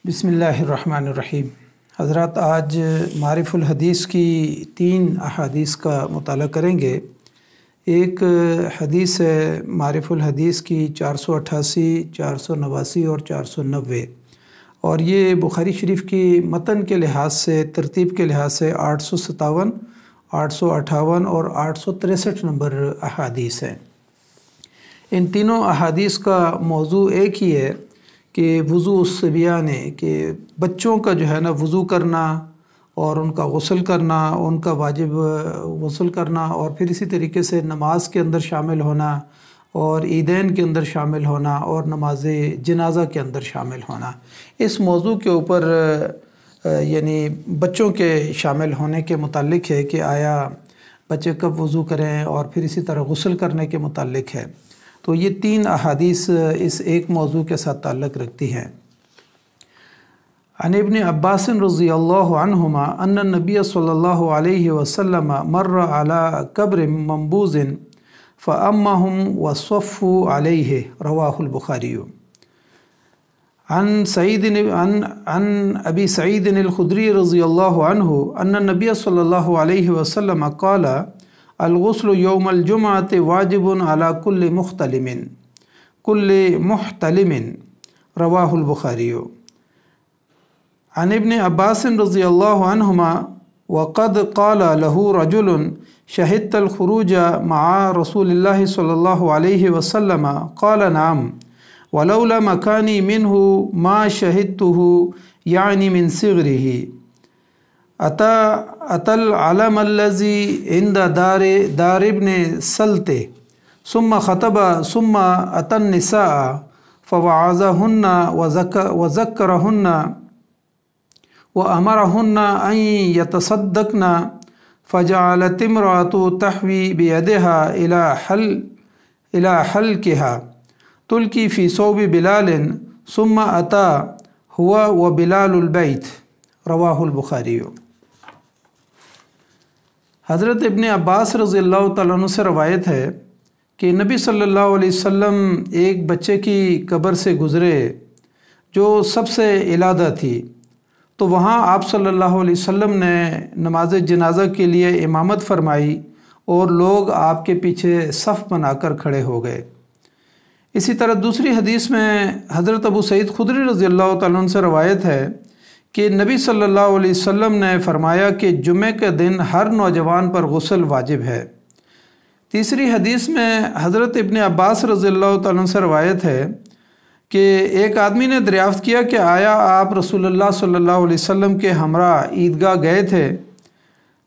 बिस्मिल्लाहिर्रहमानिर्रहीम। हज़रात, आज मारिफ़ उल-हदीस की 3 अहादीस का मुताला करेंगे। एक हदीस है मारिफ़ उल-हदीस की 488, 489 और 490, और ये बुखारी शरीफ की मतन के लिहाज से, तरतीब के लिहाज से 857, 858 और 863 नंबर अहादीस हैं। इन तीनों अहादीस का मौजू एक ही है कि वज़ू सबियाने, कि बच्चों का जो है ना वज़ू करना और उनका गुस्ल करना, उनका वाजिब गुस्ल करना, और फिर इसी तरीके से नमाज के अंदर शामिल होना और ईदैन के अंदर शामिल होना और नमाज जनाजा के अंदर शामिल होना। इस मौजू के ऊपर यानी बच्चों के शामिल होने के मुतालिक है कि आया बच्चे कब वज़ू करें, और फिर इसी तरह गुस्ल करने के मुतालिक है। तो ये 3 अहादीस इस एक मौजू के साथ ताल्लुक़ रखती हैं। अन इब्न अब्बास रज़ियल्लाहु अन्हुमा अन्न नबी सल्लल्लाहु अलैहि वसल्लम मर्र अला कब्र मंबूज़िन फ़अम्महुम वस्वफ़्फ़ू अलैहि, रवाहुल बुखारी। अन अबी सईद अल-खुदरी रज़ियल्लाहु अन्हु अन्न नबी सल्लल्लाहु अलैहि वसल्लम क़ाल अल-गुस्लु यौमल जुमअति वाजिबुन अला कुल्लि मुहतलिमिन, रवाहुल बुखारी। अन इब्न अब्बास रज़ियल्लाहु अन्हुमा वक़द क़ाल लहू रजुलुन शहिदतल खुरूज मआ रसूलिल्लाहि सल्लल्लाहु अलैहि वसल्लम, क़ाल नअम वलौला मकानी मिन्हु मा शहिदतुहु, यानी मिन सिग़रिही। अतल अलम अल्लज़ी इंद दार इब्न सल्ते सुम्मा ख़तबा सुम्मा अतन निसा फ़वअज़हुन्ना वज़क्करहुन्ना व अमरहुन्ना अन यतसद्दक़ना फ़जअलत इम्रअतु तहवी बियदिहा इला हल्किहा तुल्की फ़ी सौबि बिलालिन सुम्मा अता हुआ व बिलालुल बैत, रवाहुल बुखारी। हज़रत इब्न अब्बास रज़ियल्लाहु तआला अन्हु से रवायत है कि नबी सल्लल्लाहु अलैहि वसल्लम एक बच्चे की कब्र से गुज़रे जो सबसे इलादा थी। तो वहाँ आप सल्लल्लाहु अलैहि वसल्लम ने नमाज जनाजा के लिए इमामत फरमाई और लोग आपके पीछे सफ़ बनाकर खड़े हो गए। इसी तरह दूसरी हदीस में हज़रत अबू सईद खुदरी रज़ियल्लाहु तआला अन्हु से रवायत है कि नबी सल्लल्लाहु अलैहि वसल्लम ने फरमाया कि जुमे के दिन हर नौजवान पर गुस्ल वाजिब है। तीसरी हदीस में हज़रत इब्न अब्बास रज़ियल्लाहु तआला अन्हु से रवायत है कि एक आदमी ने दरियाफ़्त किया कि आया आप रसूलुल्लाह सल्लल्लाहु अलैहि वसल्लम के हमरा ईदगाह गए थे?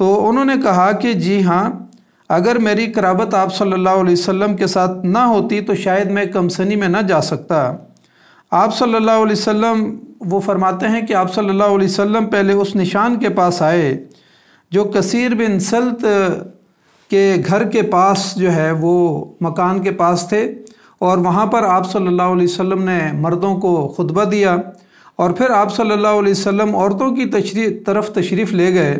तो उन्होंने कहा कि जी हाँ, अगर मेरी क़राबत आप सल्लल्लाहु अलैहि वसल्लम के साथ ना होती तो शायद मैं कमसनी में ना जा सकता। आप सल्लल्लाहु अलैहि वसल्लम, वो फरमाते हैं कि आप सल्लल्लाहु अलैहि वसल्लम पहले उस निशान के पास आए जो कसीर बिन सल्त के घर के पास जो है वो मकान के पास थे, और वहाँ पर आप सल्लल्लाहु अलैहि वसल्लम ने मर्दों को खुतबा दिया, और फिर आप सल्लल्लाहु अलैहि वसल्लम औरतों की तरफ तशरीफ़ ले गए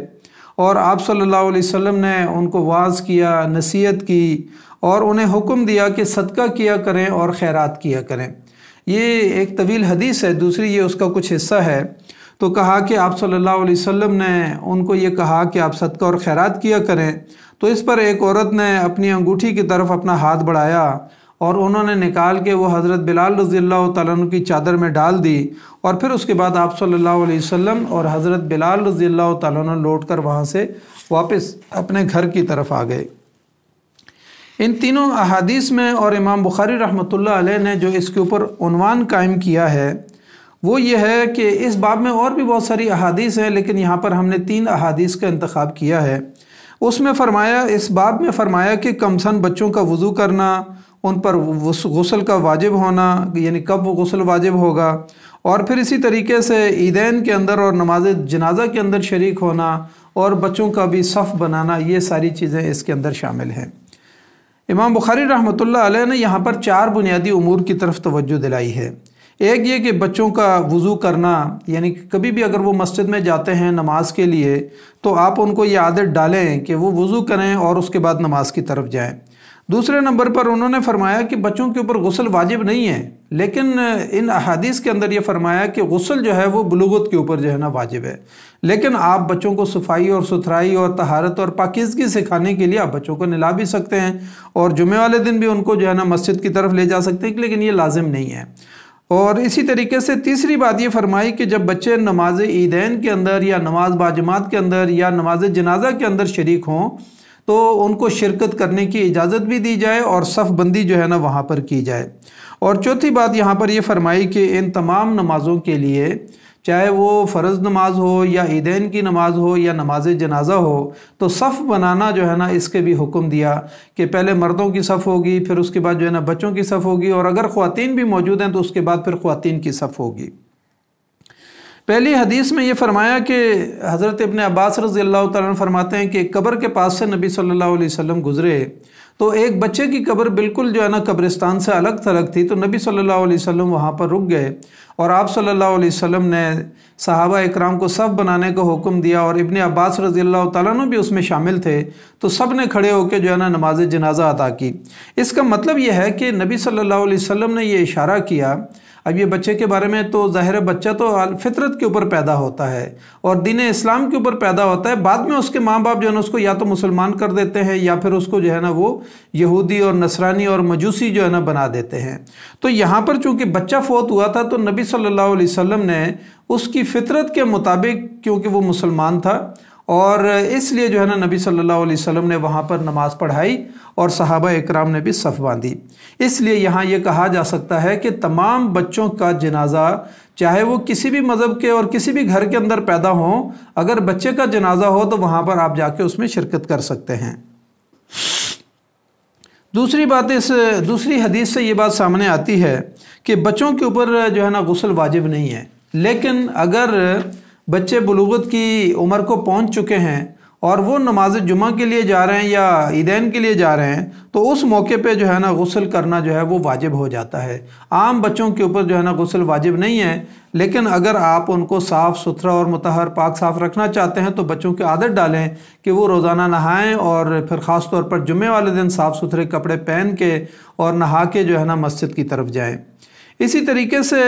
और आप सल्लल्लाहु अलैहि वसल्लम ने उनको वाज़ किया, नसीहत की और उन्हें हुक्म दिया कि सदका किया करें और खैरात किया करें। ये एक तवील हदीस है, दूसरी ये उसका कुछ हिस्सा है। तो कहा कि आप सल्लल्लाहु अलैहि वसल्लम ने उनको ये कहा कि आप सदका और खैरात किया करें। तो इस पर एक औरत ने अपनी अंगूठी की तरफ अपना हाथ बढ़ाया और उन्होंने निकाल के वो हज़रत बिलाल रज़ियल्लाहु तआला अन्हु की चादर में डाल दी, और फिर उसके बाद आप सल्लल्लाहु अलैहि वसल्लम और हज़रत बिलाल रज़ियल्लाहु तआला अन्हु लौट कर वहाँ से वापस अपने घर की तरफ आ गए। इन तीनों अहादीस में, और इमाम बुखारी रहमतुल्लाह अलैह ने जो इसके ऊपर उन्वान कायम किया है वो ये है कि इस बाब में और भी बहुत सारी अहादीस हैं, लेकिन यहाँ पर हमने 3 अहादीस का इंतखाब किया है। उसमें फ़रमाया, इस बाब में फ़रमाया कि कमसन बच्चों का वज़ू करना, उन पर गुस्ल का वाजिब होना, यानी कब वो गुस्ल वाजिब होगा, और फिर इसी तरीके से ईदैन के अंदर और नमाज जनाजा के अंदर शरीक होना, और बच्चों का भी सफ़ बनाना, ये सारी चीज़ें इसके अंदर शामिल हैं। इमाम बुखारी रहमतुल्लाह अलैह ने यहाँ पर 4 बुनियादी उमूर की तरफ तवज्जो दिलाई है। एक ये कि बच्चों का वज़ू करना, यानी कभी भी अगर वो मस्जिद में जाते हैं नमाज के लिए तो आप उनको ये आदत डालें कि वो वज़ू करें और उसके बाद नमाज की तरफ जाएं। दूसरे नंबर पर उन्होंने फरमाया कि बच्चों के ऊपर गुस्ल वाजिब नहीं है, लेकिन इन अहादीस के अंदर ये फरमाया कि गुस्ल जो है वो बुलूगत के ऊपर जो है ना वाजिब है। लेकिन आप बच्चों को सफाई और सुथराई और तहारत और पाकीज़गी सिखाने के लिए आप बच्चों को नहला भी सकते हैं और जुमे वाले दिन भी उनको जो है ना मस्जिद की तरफ ले जा सकते हैं, लेकिन ये लाजिम नहीं है। और इसी तरीके से तीसरी बात ये फरमाई कि जब बच्चे नमाज ईदैन के अंदर या नमाज बाजमात के अंदर या नमाज जनाजा के अंदर शरीक हों तो उनको शिरकत करने की इजाज़त भी दी जाए और सफ़ बंदी जो है ना वहाँ पर की जाए। और चौथी बात यहाँ पर ये फरमाई कि इन तमाम नमाज़ों के लिए, चाहे वो फ़र्ज़ नमाज हो या ईदैन की नमाज हो या नमाज जनाजा हो, तो सफ़ बनाना जो है ना इसके भी हुक्म दिया कि पहले मर्दों की सफ़ होगी, फिर उसके बाद जो है ना बच्चों की सफ़ होगी, और अगर ख़वातीन भी मौजूद हैं तो उसके बाद फिर ख़वातीन की सफ़ होगी। पहली हदीस में ये फरमाया कि हज़रत इब्न अब्बास रज़ियल्लाहु तआला अन्हु फरमाते हैं कि कब्र के पास से नबी सल्लल्लाहु अलैहि वसल्लम गुज़रे तो एक बच्चे की कब्र बिल्कुल जो है ना कब्रिस्तान से अलग थलग थी, तो नबी सल्लल्लाहु अलैहि वसल्लम वहाँ पर रुक गए और आप सल्लल्लाहु अलैहि वसल्लम ने सहाबा इकराम को सफ़ बनाने का हुक्म दिया और इब्न अब्बास रज़ियल्लाहु तआला अन्हु भी उसमें शामिल थे, तो सब ने खड़े होकर जो है ना नमाज जनाजा अदा की। इसका मतलब यह है कि नबी सल्लल्लाहु अलैहि वसल्लम ने ये इशारा किया। अब ये बच्चे के बारे में तो ज़ाहिर बच्चा तो फितरत के ऊपर पैदा होता है और दीन इस्लाम के ऊपर पैदा होता है, बाद में उसके माँ बाप जो है ना उसको या तो मुसलमान कर देते हैं या फिर उसको जो है ना वो यहूदी और नसरानी और मजूसी जो है ना बना देते हैं। तो यहाँ पर चूँकि बच्चा फौत हुआ था तो नबी सल्लल्लाहु अलैहि वसल्लम ने उसकी फितरत के मुताबिक, क्योंकि वो मुसलमान था और इसलिए जो है ना नबी सल्लल्लाहु अलैहि वसल्लम ने वहाँ पर नमाज़ पढ़ाई और सहाबा इकराम ने भी सफ़ बांधी। इसलिए यहाँ ये कहा जा सकता है कि तमाम बच्चों का जनाजा, चाहे वो किसी भी मज़हब के और किसी भी घर के अंदर पैदा हों, अगर बच्चे का जनाजा हो तो वहाँ पर आप जाके उसमें शिरकत कर सकते हैं। दूसरी बात, इस दूसरी हदीस से ये बात सामने आती है कि बच्चों के ऊपर जो है ना गुस्ल वाजिब नहीं है, लेकिन अगर बच्चे बुलूगत की उम्र को पहुंच चुके हैं और वो नमाज जुमा के लिए जा रहे हैं या ईदैन के लिए जा रहे हैं तो उस मौके पे जो है ना गुस्ल करना जो है वो वाजिब हो जाता है। आम बच्चों के ऊपर जो है ना गुस्ल वाजिब नहीं है, लेकिन अगर आप उनको साफ़ सुथरा और मुतहर पाक साफ़ रखना चाहते हैं तो बच्चों की आदत डालें कि वो रोज़ाना नहाएं और फिर ख़ास तौर पर जुम्मे वाले दिन साफ़ सुथरे कपड़े पहन के और नहा के जो है ना मस्जिद की तरफ जाएँ। इसी तरीके से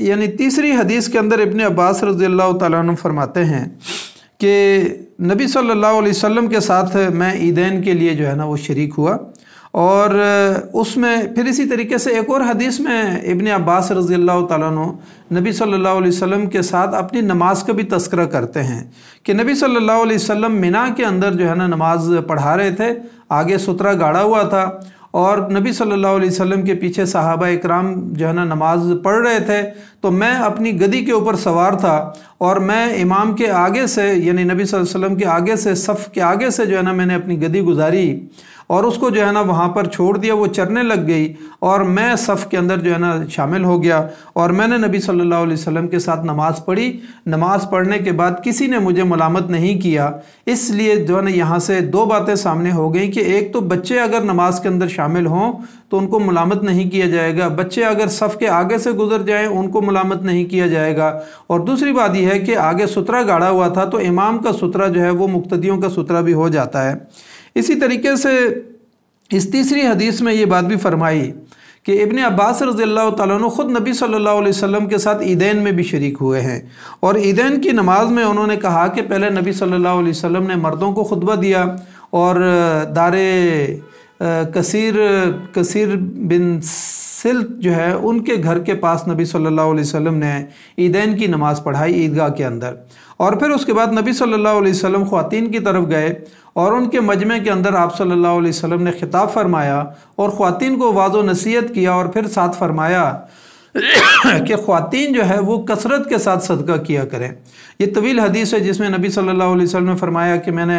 यानी तीसरी हदीस के अंदर इब्न अब्बास रज़ियल्लाहु तआला अन्हु फरमाते हैं कि नबी सल्लल्लाहु अलैहि वसल्लम के साथ मैं ईदैन के लिए जो है ना वो शरीक हुआ और उसमें फिर इसी तरीके से एक और हदीस में इब्न अब्बास रज़ियल्लाहु तआला अन्हु नबी सल्लल्लाहु अलैहि वसल्लम के साथ अपनी नमाज का भी तस्करा करते हैं कि नबी सल्लल्लाहु अलैहि वसल्लम मिना के अंदर जो है ना नमाज पढ़ा रहे थे, आगे सुतरा गाड़ा हुआ था और नबी सल्लल्लाहु अलैहि वसल्लम के पीछे सहाबा इकराम जो है ना नमाज पढ़ रहे थे, तो मैं अपनी गदी के ऊपर सवार था और मैं इमाम के आगे से यानी नबी सल्लल्लाहु अलैहि वसल्लम के आगे से सफ़ के आगे से जो है ना मैंने अपनी गदी गुजारी और उसको जो है ना वहाँ पर छोड़ दिया, वो चरने लग गई और मैं सफ़ के अंदर जो है ना शामिल हो गया और मैंने नबी सल्लल्लाहु अलैहि वसल्लम के साथ नमाज़ पढ़ी। नमाज़ पढ़ने के बाद किसी ने मुझे मुलामत नहीं किया। इसलिए जो है ना यहाँ से दो बातें सामने हो गई कि एक तो बच्चे अगर नमाज के अंदर शामिल हों तो उनको मुलामत नहीं किया जाएगा, बच्चे अगर सफ़ के आगे से गुजर जाएं उनको मुलामत नहीं किया जाएगा, और दूसरी बात यह है कि आगे सुतरा गाड़ा हुआ था तो इमाम का सुतरा जो है वो मुक्तदियों का सुतरा भी हो जाता है। इसी तरीके से इस तीसरी हदीस में ये बात भी फरमाई कि इब्न अब्बास रज़ियल्लाहु तआला अन्हु ख़ुद नबी सल्लल्लाहु अलैहि वसल्लम के साथ ईदैन में भी शरीक हुए हैं और ईदैन की नमाज में उन्होंने कहा कि पहले नबी सल्लल्लाहु अलैहि वसल्लम ने मर्दों को खुतबा दिया और दारे कसीर बिन सिल्त जो है उनके घर के पास नबी सल्लल्लाहु अलैहि वसल्लम ने ईदैन की नमाज़ पढ़ाई ईदगाह के अंदर, और फिर उसके बाद नबी सल्लल्लाहु अलैहि वसल्लम ख़वातीन की तरफ गए और उनके मजमे के अंदर आप सल्लल्लाहु अलैहि वसल्लम ने खिताब फरमाया और ख़वातीन को वाज़ो नसीहत किया और फिर साथ फरमाया कि ख़वातीन जो है वो कसरत के साथ सदका किया करें। ये तवील हदीस है जिसमें नबी सल्लल्लाहु अलैहि वसल्लम ने फरमाया कि मैंने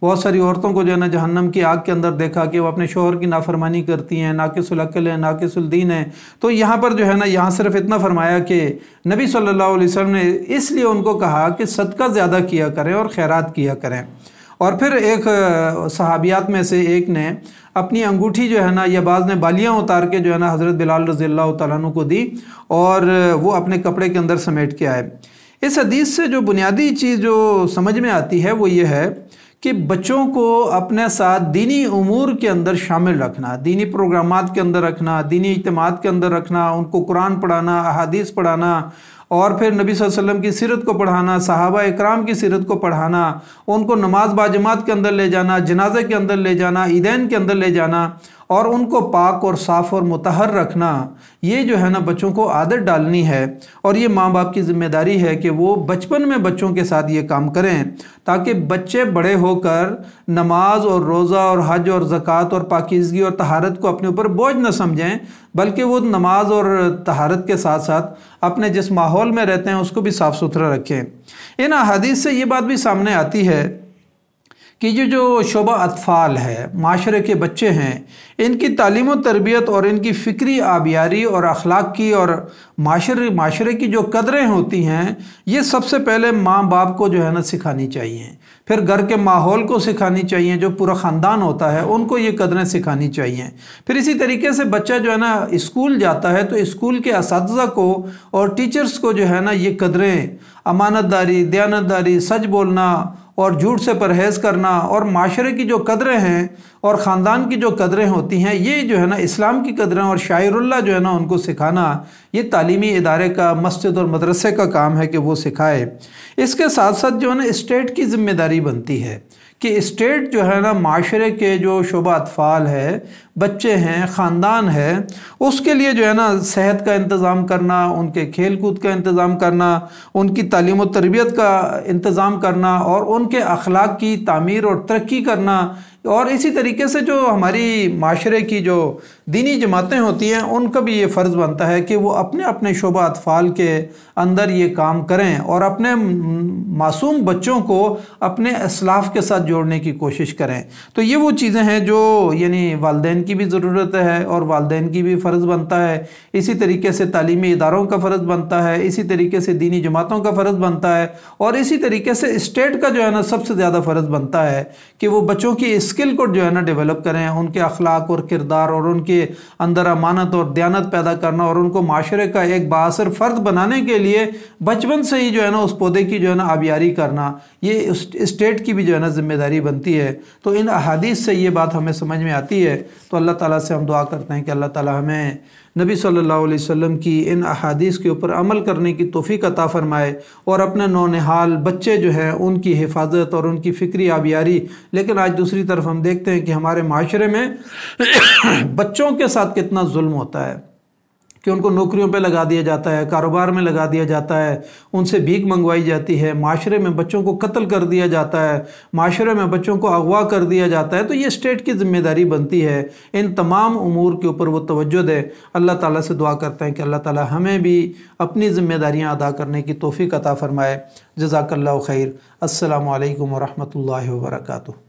बहुत सारी औरतों को जो है ना जहन्नम की आग के अंदर देखा कि वो अपने शोहर की नाफरमानी करती हैं, नाकिसुल अक्ल हैं, नाकिसुल दीन है। तो यहाँ पर जो है ना यहाँ सिर्फ इतना फरमाया कि नबी सल्लल्लाहु अलैहि वसल्लम ने इसलिए उनको कहा कि सदका ज़्यादा किया करें और खैरात किया करें। और फिर एक सहाबियात में से एक ने अपनी अंगूठी जो है ना या बाज़ ने बालियाँ उतार के जो है ना हज़रत बिलाल रज़ियल्लाहु तआला अन्हु को दी और वो अपने कपड़े के अंदर समेट के आए। इस हदीस से जो बुनियादी चीज़ जो समझ में आती है वो ये है کہ بچوں کو اپنے ساتھ دینی امور کے اندر شامل رکھنا، دینی پروگرامات کے اندر رکھنا، دینی اجتماعات کے اندر رکھنا، ان کو قرآن پڑھانا، احادیث پڑھانا، اور پھر نبی صلی اللہ علیہ وسلم کی سیرت کو پڑھانا، صحابہ اکرام کی سیرت کو پڑھانا، ان کو نماز باجماعت کے اندر لے جانا، جنازے کے اندر لے جانا، عیدین کے اندر لے جانا، اور ان کو پاک اور صاف اور مطہر رکھنا، یہ جو ہے نا بچوں کو عادت ڈالنی ہے۔ اور یہ ماں باپ کی ذمہ داری ہے کہ وہ بچپن میں بچوں کے ساتھ یہ کام کریں، تاکہ بچے بڑے ہو کر نماز اور روزہ اور حج اور زکوٰۃ اور پاکیزگی اور طہارت کو اپنے اوپر بوجھ نہ سمجھیں، بلکہ وہ نماز اور طہارت کے ساتھ ساتھ اپنے جس ماحول میں رہتے ہیں اس کو بھی صاف ستھرا رکھیں۔ ان احادیث سے یہ بات بھی سامنے آتی ہے کہ یہ جو شعبہ اطفال ہے، معاشرے کے بچے ہیں، ان کی تعلیم و تربیت اور ان کی فکری آبیاری اور اخلاق کی اور معاشرے کی جو قدریں ہوتی ہیں، یہ سب سے پہلے ماں باپ کو جو ہے نا سکھانی چاہیے، پھر گھر کے ماحول کو سکھانی چاہیے، جو پورا خاندان ہوتا ہے ان کو یہ قدریں سکھانی چاہیے۔ پھر اسی طریقے سے بچہ جو ہے نا اسکول جاتا ہے تو اسکول کے اساتذہ کو اور ٹیچرز کو جو ہے نا یہ قدریں، امانت داری، دیانت داری، سچ بولنا اور جھوٹ سے پرہیز کرنا، اور معاشرے کی جو قدریں ہیں اور خاندان کی جو قدریں ہوتی ہیں، یہ جو ہے نا اسلام کی قدریں اور شاعر اللہ جو ہے نا ان کو سکھانا، یہ تعلیمی ادارے کا، مسجد اور مدرسے کا کام ہے کہ وہ سکھائے۔ اس کے ساتھ ساتھ جو ہے نا اسٹیٹ کی ذمہ داری بنتی ہے کہ اسٹیٹ جو ہے نا معاشرے کے جو شعبہ اطفال ہے، بچے ہیں، خاندان ہے، اس کے لیے جو ہے نا صحت کا انتظام کرنا، ان کے کھیل کود کا انتظام کرنا، ان کی تعلیم و تربیت کا انتظام کرنا، اور ان کے اخلاق کی تعمیر اور ترقی کرنا، اور اسی طریقے سے جو ہماری معاشرے کی جو دینی جماعتیں ہوتی ہیں ان کا بھی یہ فرض بنتا ہے کہ وہ اپنے اپنے شعبہ اطفال کے اندر یہ کام کریں اور اپنے معصوم بچوں کو اپنے اسلاف کے ساتھ جوڑنے کی کوشش کریں۔ تو یہ وہ چیزیں ہیں جو یعنی والدین کی بھی ضرورت ہے اور والدین کی بھی فرض بنتا ہے، اسی طریقے سے تعلیمی اداروں کا فرض بنتا ہے، اسی طریقے سے دینی جماعتوں کا فرض بنتا ہے، اور اسی طریقے سے اسٹیٹ کا جو ہے نا سب سے زیادہ فرض بنتا ہے کہ وہ بچوں کی اسکل کو جو ہے نا ڈیولپ کریں، ان کے اخلاق اور کردار اور ان کے اندر امانت اور دیانت پیدا کرنا، اور ان کو معاشرے کا ایک بااثر فرد بنانے کے لیے بچپن سے ہی جو ہے نا اس پودے کی جو ہے نا آبیاری کرنا، یہ اسٹیٹ کی بھی جو ہے نا ذمہ داری بنتی ہے۔ تو ان احادیث سے یہ بات ہمیں سمجھ میں آتی ہے۔ تو اللہ تعالیٰ سے ہم دعا کرتے ہیں کہ اللہ تعالیٰ ہمیں نبی صلی اللہ علیہ وسلم کی ان احادیث کے اوپر عمل کرنے کی توفیق عطا فرمائے، اور اپنے نونہال بچے جو ہیں ان کی حفاظت اور ان کی فکری آبیاری۔ لیکن آج دوسری طرف ہم دیکھتے ہیں کہ ہمارے معاشرے میں بچوں کے ساتھ کتنا ظلم ہوتا ہے کہ ان کو نوکریوں پہ لگا دیا جاتا ہے، کاروبار میں لگا دیا جاتا ہے، ان سے بھیک منگوائی جاتی ہے، معاشرے میں بچوں کو قتل کر دیا جاتا ہے، معاشرے میں بچوں کو اغوا کر دیا جاتا ہے۔ تو یہ اسٹیٹ کی ذمہ داری بنتی ہے ان تمام امور کے اوپر وہ توجہ دے۔ اللہ تعالیٰ سے دعا کرتے ہیں کہ اللہ تعالیٰ ہمیں بھی اپنی ذمہ داریاں ادا کرنے کی توفیق عطا فرمائے۔ جزاک اللہ خیر۔ السلام علیکم ورحمۃ اللہ وبرکاتہ۔